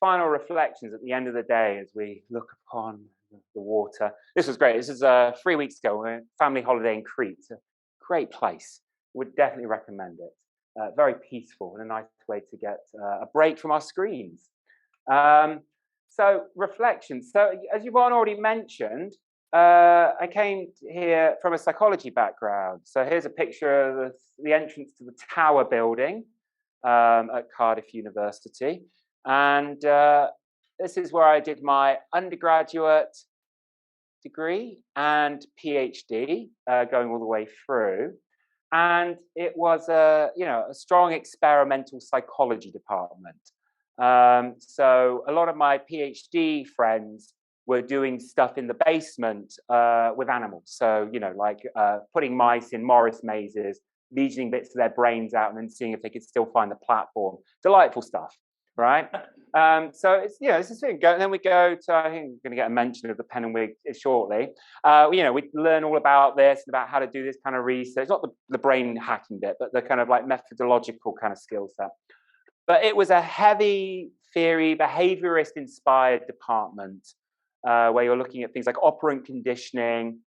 final reflections at the end of the day as we look upon the water. This was great. This is 3 weeks ago. We're on a family holiday in Crete. It's a great place. Would definitely recommend it. Very peaceful and a nice way to get a break from our screens. So reflections. So as Yvonne already mentioned, I came here from a psychology background. So here's a picture of the entrance to the Tower building at Cardiff University. And this is where I did my undergraduate degree and PhD, going all the way through. And it was a strong experimental psychology department. So a lot of my PhD friends were doing stuff in the basement with animals. So, like putting mice in Morris mazes, lesioning bits of their brains out and then seeing if they could still find the platform. Delightful stuff, right? So it's, this is it. And then we go to, I think we're going to get a mention of the pen and wig shortly. We learn all about this and about how to do this kind of research, not the brain hacking bit, but the kind of like methodological kind of skill set. But it was a heavy theory, behaviorist inspired department where you're looking at things like operant conditioning.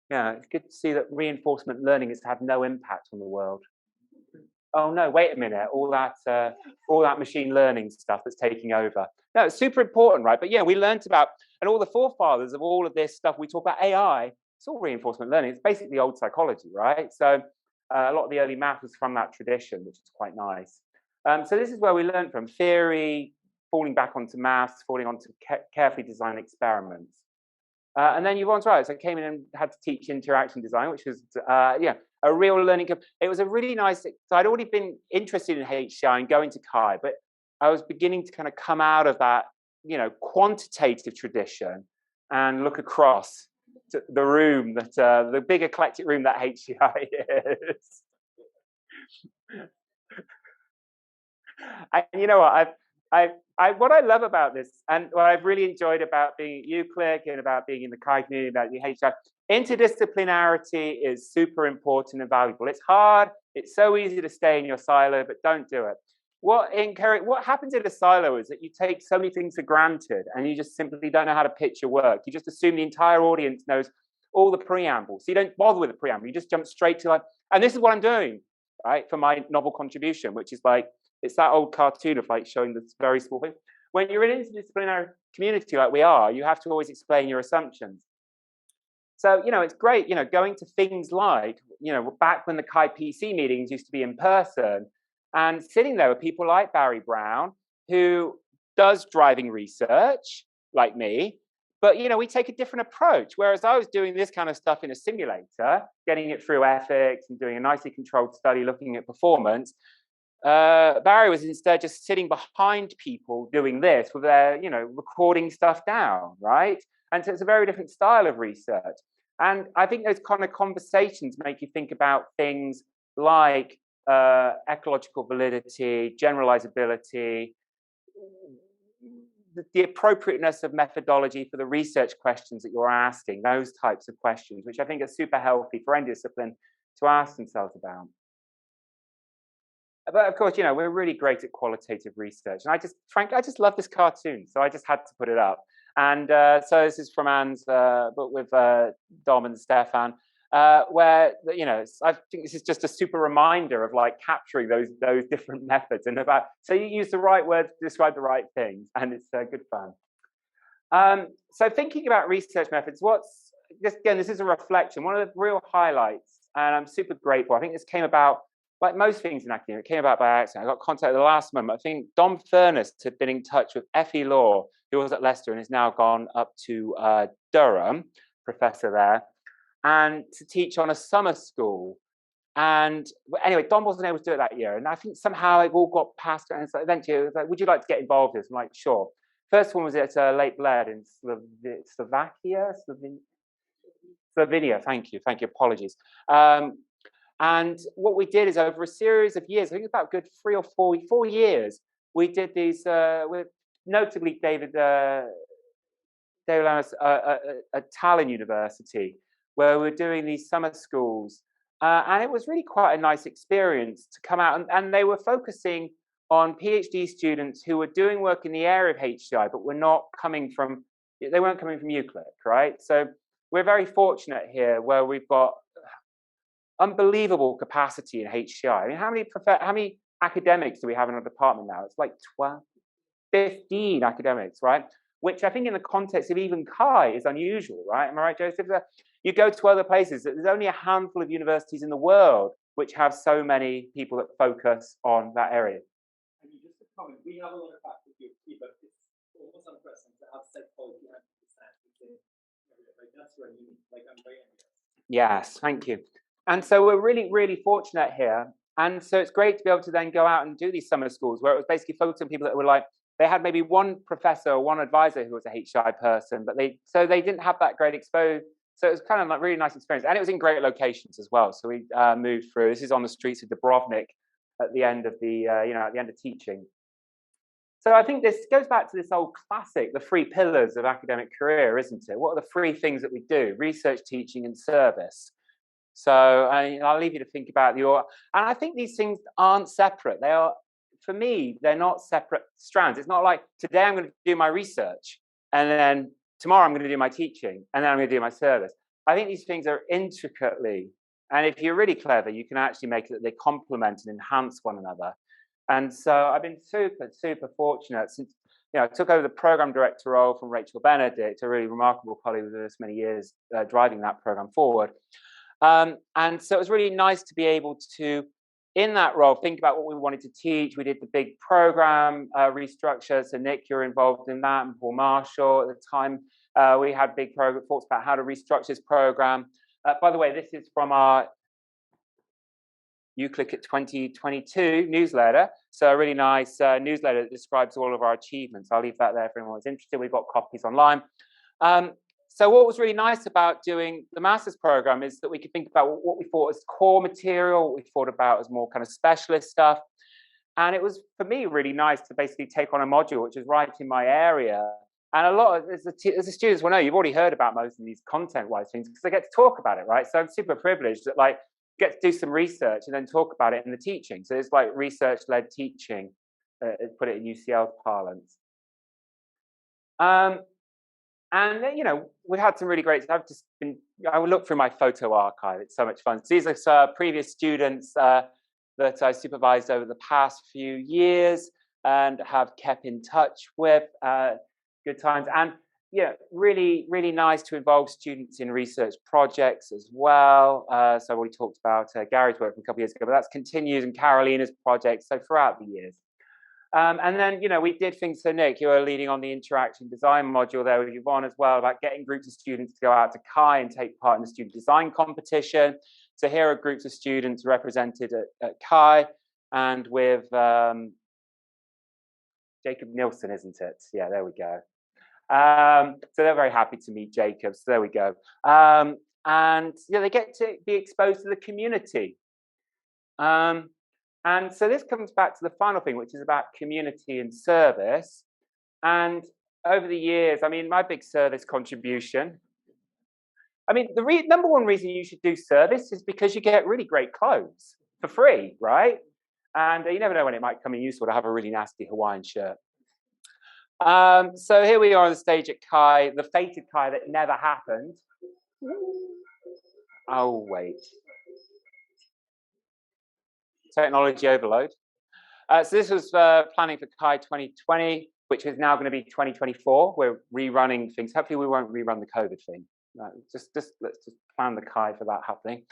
Yeah, it's good to see that reinforcement learning has had no impact on the world. Oh no, wait a minute, all that machine learning stuff that's taking over. No, it's super important, right? But yeah, we learned about, and all the forefathers of all of this stuff, we talk about AI, it's all reinforcement learning. It's basically old psychology, right? So a lot of the early math was from that tradition, which is quite nice. So this is where we learned from theory, falling back onto maths, falling onto carefully designed experiments. And then Yvonne's right. So I came in and had to teach interaction design, which was, a real learning. It was a really nice, so I'd already been interested in HCI and going to Chi, but I was beginning to kind of come out of that, quantitative tradition and look across to the room that, the big eclectic room that HCI is. And you know what, what I love about this, and what I've really enjoyed about being at UCL and about being in the Chi community, about the HCI, interdisciplinarity is super important and valuable. It's hard. It's so easy to stay in your silo, but don't do it. What happens in a silo is that you take so many things for granted and you just simply don't know how to pitch your work. You just assume the entire audience knows all the preambles. So you don't bother with the preamble. You just jump straight to and this is what I'm doing, right, for my novel contribution, which is like, it's that old cartoon of like showing this very small thing. When you're in an interdisciplinary community like we are, you have to always explain your assumptions. So, it's great, going to things like, back when the Chi PC meetings used to be in person and sitting there with people like Barry Brown, who does driving research like me, but, we take a different approach. Whereas I was doing this kind of stuff in a simulator, getting it through ethics and doing a nicely controlled study, looking at performance. Barry was instead just sitting behind people doing this with their, recording stuff down, right? And so it's a very different style of research. And I think those kind of conversations make you think about things like ecological validity, generalizability, the appropriateness of methodology for the research questions that you're asking, those types of questions, which I think are super healthy for any discipline to ask themselves about. But of course, we're really great at qualitative research. And I just love this cartoon. So I just had to put it up. And so this is from Anne's book with Dom and Stefan, where, I think this is just a super reminder of like capturing those different methods and so you use the right words to describe the right things. And it's good fun. So thinking about research methods, this is a reflection. One of the real highlights, and I'm super grateful. I think this came about, like most things in academia, it came about by accident. I got contacted at the last moment. I think Dom Furness had been in touch with Effie Law, who was at Leicester and has now gone up to Durham, professor there, and to teach on a summer school. And anyway, Dom wasn't able to do it that year. And I think somehow it all got past it. And so eventually it was like, would you like to get involved in this? I'm like, sure. First one was at Lake Bled in Slovakia? Slovenia, thank you, apologies. And what we did is over a series of years, I think about a good 3 or 4 years, we did these, with notably David Lamas at Tallinn University, where we were doing these summer schools. And it was really quite a nice experience to come out. And they were focusing on PhD students who were doing work in the area of HCI, but they weren't coming from UCL, right? So we're very fortunate here where we've got unbelievable capacity in HCI. I mean, how many academics do we have in our department now? It's like 12, 15 academics, right? Which I think in the context of even CHI is unusual, right? Am I right, Joseph? You go to other places, there's only a handful of universities in the world which have so many people that focus on that area. I mean, just a comment, we have a lot of faculty, but it's almost unprecedented to have psychology and like that's really unique. Like I'm very envious. Yes, thank you. And so we're really, really fortunate here. And so it's great to be able to then go out and do these summer schools where it was basically focused on people that were like, they had maybe one professor or one advisor who was a HCI person, but they didn't have that great exposure. So it was kind of like really nice experience. And it was in great locations as well. So we moved through. This is on the streets of Dubrovnik at the end of the, at the end of teaching. So I think this goes back to this old classic, the three pillars of academic career, isn't it? What are the three things that we do? Research, teaching, and service. So I'll leave you to think about and I think these things aren't separate. They are, for me, they're not separate strands. It's not like today I'm going to do my research and then tomorrow I'm going to do my teaching and then I'm going to do my service. I think these things are intricately, and if you're really clever, you can actually make it that they complement and enhance one another. And so I've been super, super fortunate since, I took over the program director role from Rachel Benedict, a really remarkable colleague with us many years, driving that program forward. And so it was really nice to be able to, in that role, think about what we wanted to teach. We did the big program restructure. So Nick, you're involved in that, and Paul Marshall at the time. We had big program thoughts about how to restructure this program. By the way, this is from our UCL at 2022 newsletter. So a really nice newsletter that describes all of our achievements. I'll leave that there for anyone who's interested. We've got copies online. So what was really nice about doing the master's program is that we could think about what we thought as core material, what we thought about as more kind of specialist stuff. And it was, for me, really nice to basically take on a module which is right in my area. And a lot of, as the students will know, you've already heard about most of these content-wise things because I get to talk about it, right? So I'm super privileged that like get to do some research and then talk about it in the teaching. So it's like research-led teaching, put it in UCL parlance. And then, we've had some really great, I will look through my photo archive. It's so much fun. So these are previous students that I supervised over the past few years and have kept in touch with. Good times. And really, really nice to involve students in research projects as well. So I've already talked about Gary's work from a couple of years ago, but that's continued, and Carolina's projects, so throughout the years. And then, we did things, so Nick, you were leading on the interaction design module there with Yvonne as well, about getting groups of students to go out to CHI and take part in the student design competition. So here are groups of students represented at CHI and with Jacob Nilsson, isn't it? Yeah, there we go. So they're very happy to meet Jacob. So there we go. And they get to be exposed to the community. And so this comes back to the final thing, which is about community and service. And over the years, my big service contribution, the number one reason you should do service is because you get really great clothes for free, right? And you never know when it might come in useful to have a really nasty Hawaiian shirt. So here we are on the stage at CHI, the fated CHI that never happened. Oh, wait. Technology overload. So this was planning for CHI 2020, which is now going to be 2024. We're rerunning things. Hopefully we won't rerun the COVID thing. Let's just plan the CHI for that happening.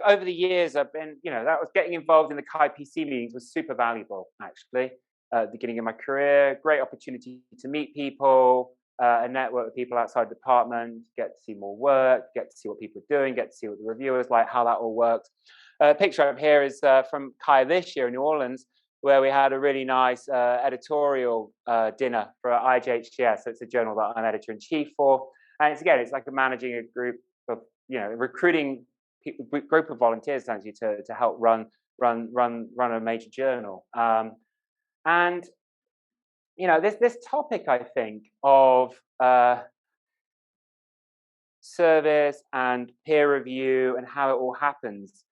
Over the years I've been, that was getting involved in the CHI PC meetings was super valuable, actually. At the beginning of my career, great opportunity to meet people, a network with people outside the department, get to see more work, get to see what people are doing, get to see what the reviewers like, how that all works. A picture up here is from CHI this year in New Orleans, where we had a really nice editorial dinner for IGHTS. So it's a journal that I'm editor-in-chief for. And it's like managing a group of, recruiting people, group of volunteers essentially to help run a major journal. And this topic, I think, of service and peer review and how it all happens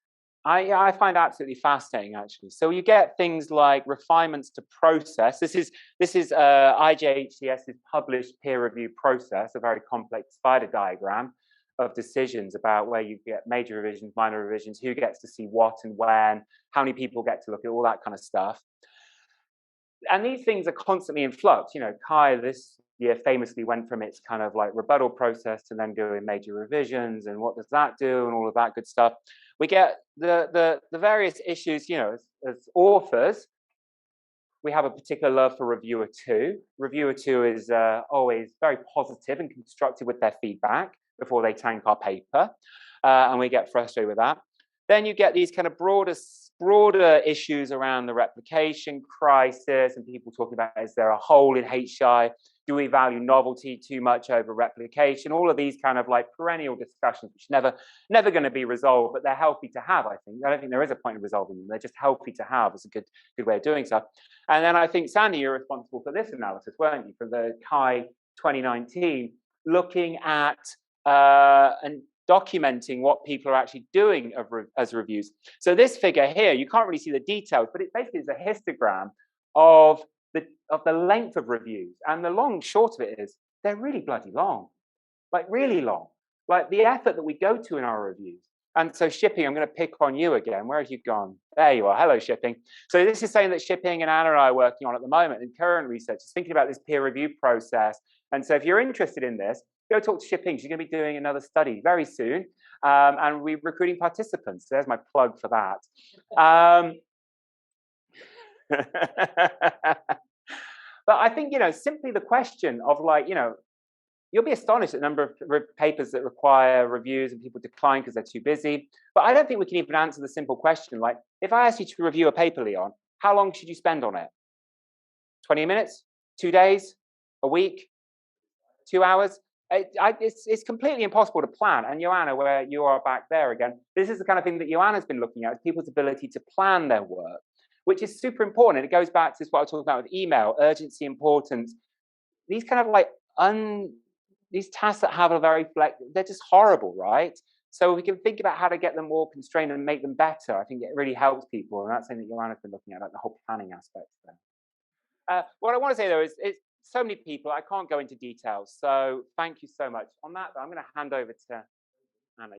I find absolutely fascinating, actually. So you get things like refinements to process. This is IJHCS's published peer-reviewed process, a very complex spider diagram of decisions about where you get major revisions, minor revisions, who gets to see what and when, how many people get to look at all that kind of stuff. And these things are constantly in flux. You know, Kai this year famously went from its kind of like rebuttal process to then doing major revisions, and what does that do, and all of that good stuff. We get the various issues. You know, as authors, we have a particular love for reviewer two. Reviewer two is always very positive and constructive with their feedback before they tank our paper, and we get frustrated with that. Then you get these kind of broader issues around the replication crisis, and people talking about, is there a hole in HCI? Do we value novelty too much over replication? All of these kind of like perennial discussions, which never going to be resolved, but they're healthy to have, I think. I don't think there is a point in resolving them. They're just healthy to have. It's a good way of doing so. And then I think, Sandy, you're responsible for this analysis, weren't you, for the CHI 2019, looking at and documenting what people are actually doing as reviews. So this figure here, you can't really see the details, but it basically is a histogram of the length of reviews. And the long and short of it is, they're really bloody long, like really long. Like the effort that we go to in our reviews. And so shipping, I'm going to pick on you again. Where have you gone? There you are. Hello, shipping. So this is something that shipping and Anna and I are working on at the moment in current research, is thinking about this peer review process. And so if you're interested in this, go talk to shipping. She's going to be doing another study very soon. And we're recruiting participants. So there's my plug for that. But I think, you know, simply the question of like, you know, you'll be astonished at the number of papers that require reviews and people decline because they're too busy. But I don't think we can even answer the simple question. Like, if I asked you to review a paper, Leon, how long should you spend on it? 20 minutes? 2 days? A week? 2 hours? It's completely impossible to plan. And Joanna, where you are back there again, this is the kind of thing that Joanna's been looking at, is people's ability to plan their work, which is super important. It goes back to what I was talking about with email, urgency, importance. These kind of like these tasks that have a very they're just horrible, right? So we can think about how to get them more constrained and make them better. I think it really helps people, and that's something that Joanna's been looking at, like the whole planning aspect there. What I want to say though is, it's so many people, I can't go into details. So thank you so much on that. I'm going to hand over to